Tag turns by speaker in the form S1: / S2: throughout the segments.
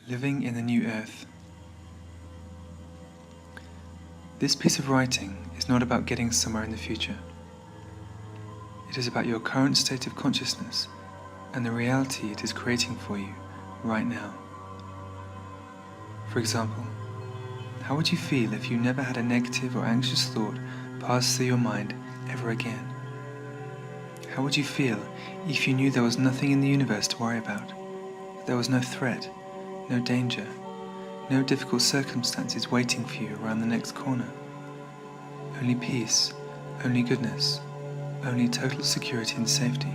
S1: Living in the New Earth. This piece of writing is not about getting somewhere in the future. It is about your current state of consciousness and the reality it is creating for you right now. For example, how would you feel if you never had a negative or anxious thought pass through your mind ever again? How would you feel if you knew there was nothing in the universe to worry about? That there was no threat, no danger, no difficult circumstances waiting for you around the next corner? Only peace, only goodness, only total security and safety.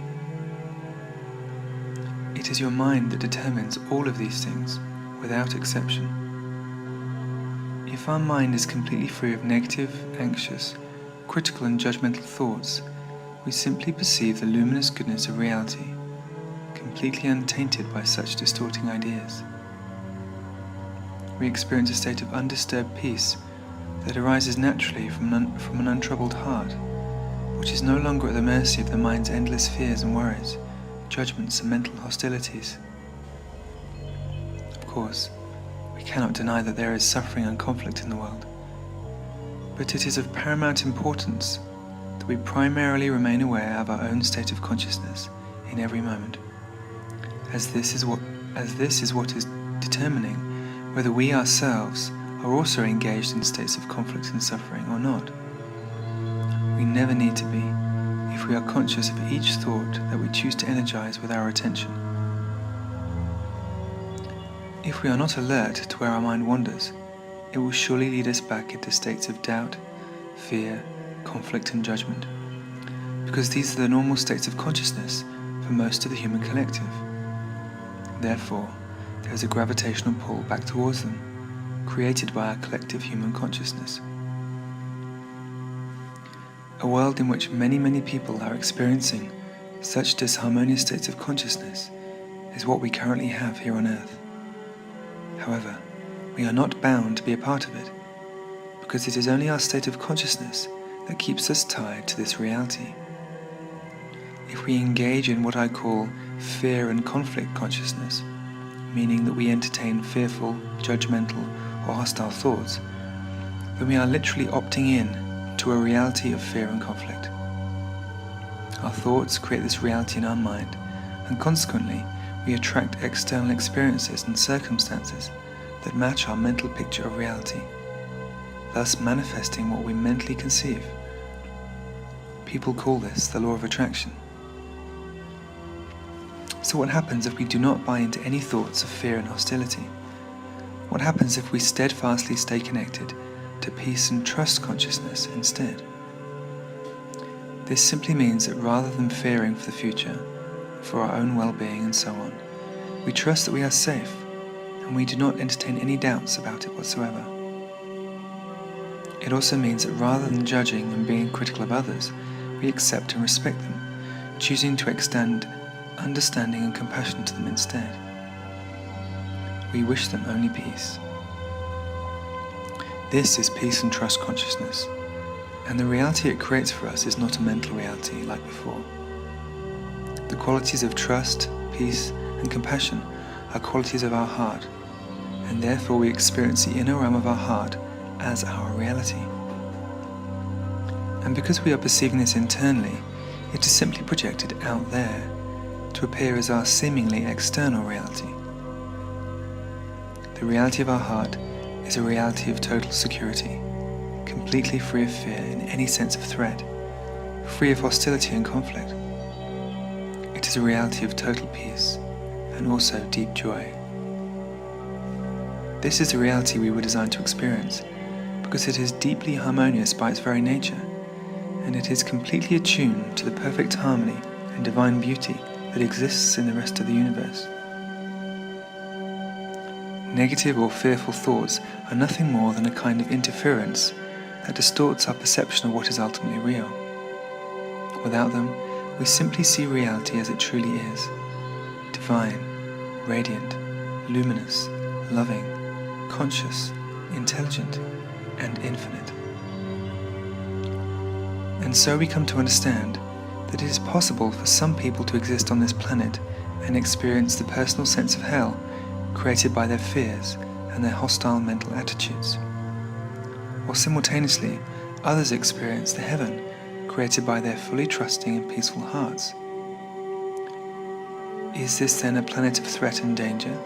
S1: It is your mind that determines all of these things, without exception. If our mind is completely free of negative, anxious, critical and judgmental thoughts, we simply perceive the luminous goodness of reality, completely untainted by such distorting ideas. We experience a state of undisturbed peace that arises naturally from an untroubled heart, which is no longer at the mercy of the mind's endless fears and worries, judgments and mental hostilities. Of course, we cannot deny that there is suffering and conflict in the world, but it is of paramount importance that we primarily remain aware of our own state of consciousness in every moment, as this is what is determining whether we ourselves are also engaged in states of conflict and suffering or not. We never need to be, if we are conscious of each thought that we choose to energize with our attention. If we are not alert to where our mind wanders, it will surely lead us back into states of doubt, fear, conflict and judgment, because these are the normal states of consciousness for most of the human collective. Therefore, there is a gravitational pull back towards them, created by our collective human consciousness. A world in which many people are experiencing such disharmonious states of consciousness is what we currently have here on Earth. However, we are not bound to be a part of it, because it is only our state of consciousness that keeps us tied to this reality. If we engage in what I call fear and conflict consciousness, meaning that we entertain fearful, judgmental, or hostile thoughts, then we are literally opting in to a reality of fear and conflict. Our thoughts create this reality in our mind, and consequently, we attract external experiences and circumstances that match our mental picture of reality, thus manifesting what we mentally conceive. People call this the law of attraction. So what happens if we do not buy into any thoughts of fear and hostility? What happens if we steadfastly stay connected to peace and trust consciousness instead? This simply means that rather than fearing for the future, for our own well-being and so on, we trust that we are safe, and we do not entertain any doubts about it whatsoever. It also means that rather than judging and being critical of others, we accept and respect them, choosing to extend understanding and compassion to them instead. We wish them only peace. This is peace and trust consciousness, and the reality it creates for us is not a mental reality like before. The qualities of trust, peace, and compassion are qualities of our heart, and therefore we experience the inner realm of our heart as our reality. And because we are perceiving this internally, it is simply projected out there to appear as our seemingly external reality. The reality of our heart is a reality of total security, completely free of fear in any sense of threat, free of hostility and conflict. It is a reality of total peace and also deep joy. This is the reality we were designed to experience because it is deeply harmonious by its very nature, and it is completely attuned to the perfect harmony and divine beauty that exists in the rest of the universe. Negative or fearful thoughts are nothing more than a kind of interference that distorts our perception of what is ultimately real. Without them, we simply see reality as it truly is: divine, radiant, luminous, loving, conscious, intelligent, and infinite. And so we come to understand that it is possible for some people to exist on this planet and experience the personal sense of hell created by their fears and their hostile mental attitudes. Or simultaneously, others experience the heaven created by their fully trusting and peaceful hearts. Is this then a planet of threat and danger,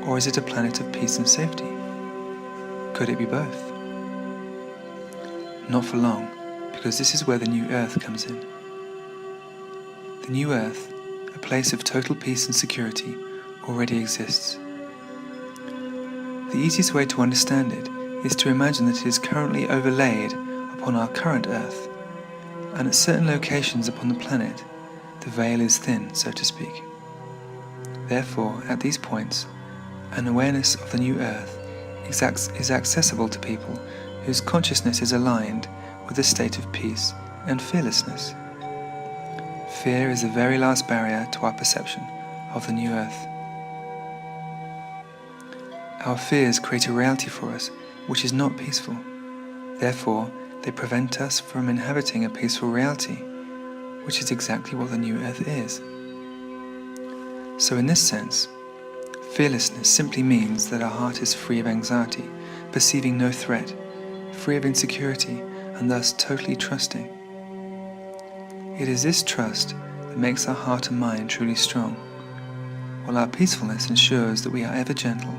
S1: or is it a planet of peace and safety? Could it be both? Not for long, because this is where the new earth comes in. The new earth, a place of total peace and security, already exists. The easiest way to understand it is to imagine that it is currently overlaid upon our current earth, and at certain locations upon the planet, the veil is thin, so to speak. Therefore, at these points, an awareness of the new earth is accessible to people whose consciousness is aligned with a state of peace and fearlessness. Fear is the very last barrier to our perception of the new earth. Our fears create a reality for us which is not peaceful. Therefore, they prevent us from inhabiting a peaceful reality, which is exactly what the new earth is. So in this sense, fearlessness simply means that our heart is free of anxiety, perceiving no threat, free of insecurity, and thus totally trusting. It is this trust that makes our heart and mind truly strong, while our peacefulness ensures that we are ever gentle.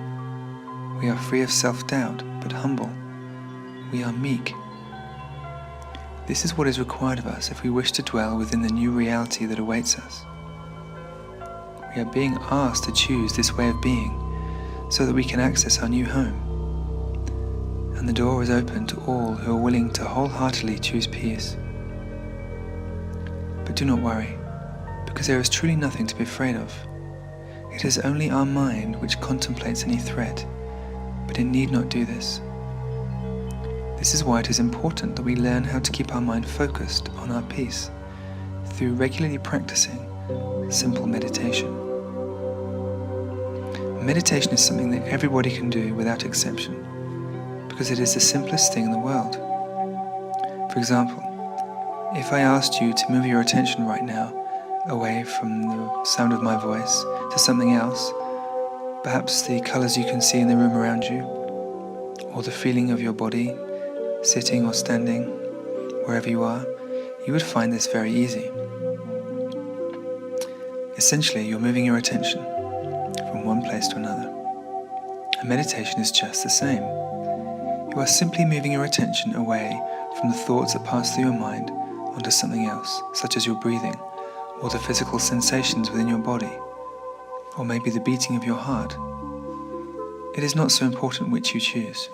S1: We are free of self-doubt, but humble. We are meek. This is what is required of us if we wish to dwell within the new reality that awaits us. We are being asked to choose this way of being so that we can access our new home. And the door is open to all who are willing to wholeheartedly choose peace. But do not worry, because there is truly nothing to be afraid of. It is only our mind which contemplates any threat, but it need not do this. This is why it is important that we learn how to keep our mind focused on our peace through regularly practicing simple meditation. Meditation is something that everybody can do without exception, because it is the simplest thing in the world. For example, if I asked you to move your attention right now away from the sound of my voice to something else, perhaps the colors you can see in the room around you, or the feeling of your body, sitting or standing, wherever you are, you would find this very easy. Essentially, you're moving your attention from one place to another. And meditation is just the same. You are simply moving your attention away from the thoughts that pass through your mind onto something else, such as your breathing, or the physical sensations within your body, or maybe the beating of your heart. It is not so important which you choose.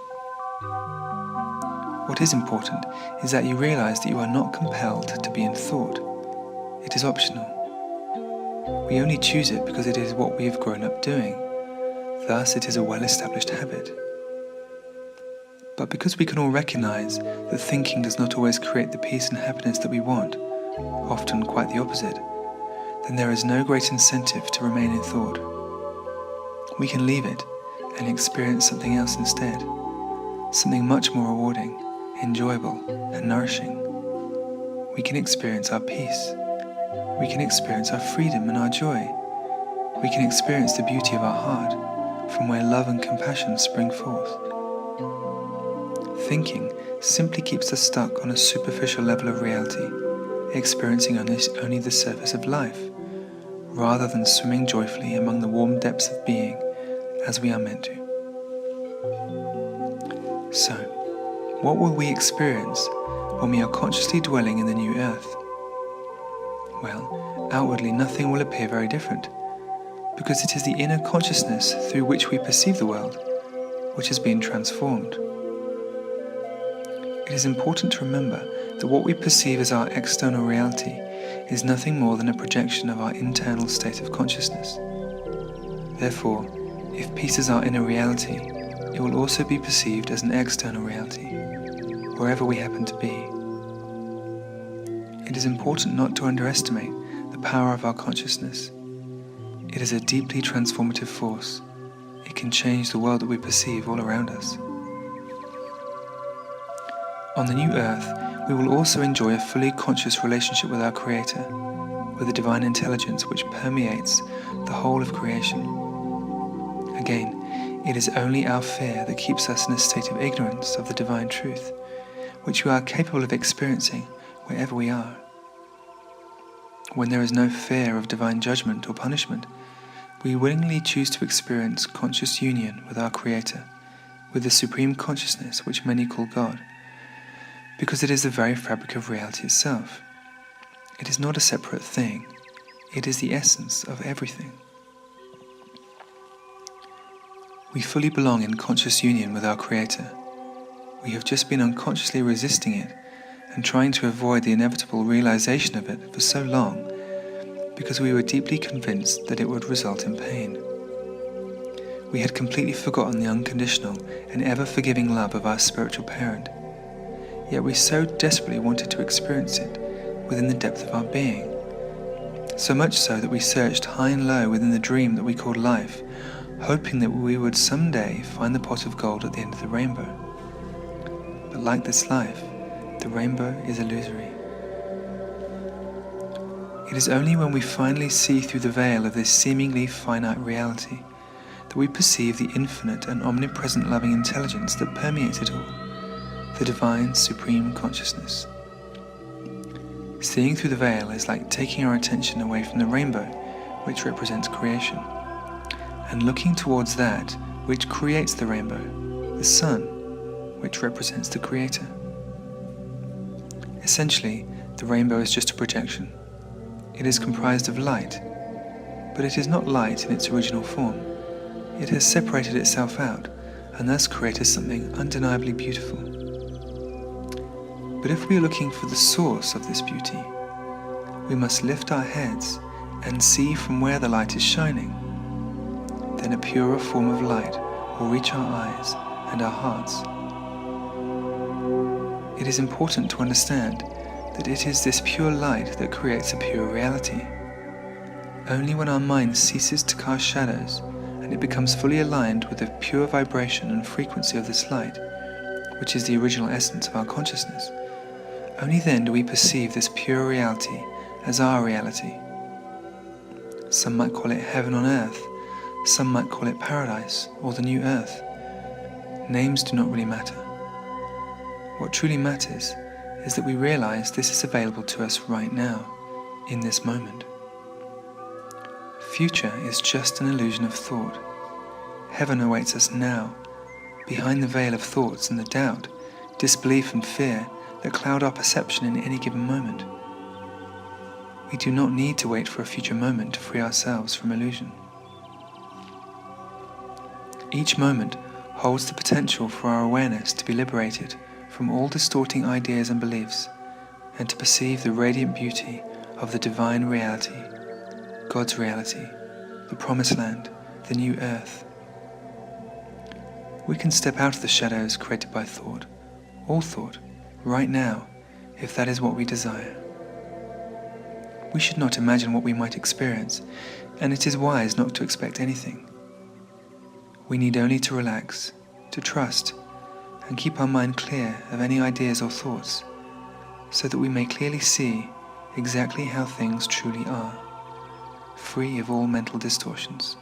S1: What is important is that you realize that you are not compelled to be in thought. It is optional. We only choose it because it is what we have grown up doing. Thus, it is a well-established habit. But because we can all recognize that thinking does not always create the peace and happiness that we want, often quite the opposite, then there is no great incentive to remain in thought. We can leave it and experience something else instead, something much more rewarding, enjoyable, and nourishing. We can experience our peace. We can experience our freedom and our joy. We can experience the beauty of our heart, from where love and compassion spring forth. Thinking simply keeps us stuck on a superficial level of reality, experiencing only the surface of life, rather than swimming joyfully among the warm depths of being as we are meant to. So, what will we experience when we are consciously dwelling in the new earth? Well, outwardly nothing will appear very different, because it is the inner consciousness through which we perceive the world which has been transformed. It is important to remember that what we perceive as our external reality is nothing more than a projection of our internal state of consciousness. Therefore, if peace is our inner reality, it will also be perceived as an external reality, wherever we happen to be. It is important not to underestimate the power of our consciousness. It is a deeply transformative force. It can change the world that we perceive all around us. On the new earth, we will also enjoy a fully conscious relationship with our Creator, with the divine intelligence which permeates the whole of creation. Again, it is only our fear that keeps us in a state of ignorance of the divine truth, which we are capable of experiencing wherever we are. When there is no fear of divine judgment or punishment, we willingly choose to experience conscious union with our Creator, with the supreme consciousness which many call God, because it is the very fabric of reality itself. It is not a separate thing, it is the essence of everything. We fully belong in conscious union with our Creator. We have just been unconsciously resisting it and trying to avoid the inevitable realization of it for so long because we were deeply convinced that it would result in pain. We had completely forgotten the unconditional and ever-forgiving love of our spiritual parent, yet we so desperately wanted to experience it within the depth of our being, so much so that we searched high and low within the dream that we called life, hoping that we would someday find the pot of gold at the end of the rainbow. But like this life, the rainbow is illusory. It is only when we finally see through the veil of this seemingly finite reality that we perceive the infinite and omnipresent loving intelligence that permeates it all, the divine supreme consciousness. Seeing through the veil is like taking our attention away from the rainbow, which represents creation, and looking towards that which creates the rainbow, the sun, which represents the Creator. Essentially, the rainbow is just a projection. It is comprised of light, but it is not light in its original form. It has separated itself out and thus created something undeniably beautiful. But if we are looking for the source of this beauty, we must lift our heads and see from where the light is shining. Then a purer form of light will reach our eyes and our hearts. It is important to understand that it is this pure light that creates a pure reality. Only when our mind ceases to cast shadows and it becomes fully aligned with the pure vibration and frequency of this light, which is the original essence of our consciousness, only then do we perceive this pure reality as our reality. Some might call it heaven on earth, some might call it paradise or the new earth. Names do not really matter. What truly matters is that we realize this is available to us right now, in this moment. Future is just an illusion of thought. Heaven awaits us now, behind the veil of thoughts and the doubt, disbelief and fear that cloud our perception in any given moment. We do not need to wait for a future moment to free ourselves from illusion. Each moment holds the potential for our awareness to be liberated from all distorting ideas and beliefs, and to perceive the radiant beauty of the divine reality, God's reality, the promised land, the new earth. We can step out of the shadows created by thought, all thought, right now, if that is what we desire. We should not imagine what we might experience, and it is wise not to expect anything. We need only to relax, to trust, and keep our mind clear of any ideas or thoughts, so that we may clearly see exactly how things truly are, free of all mental distortions.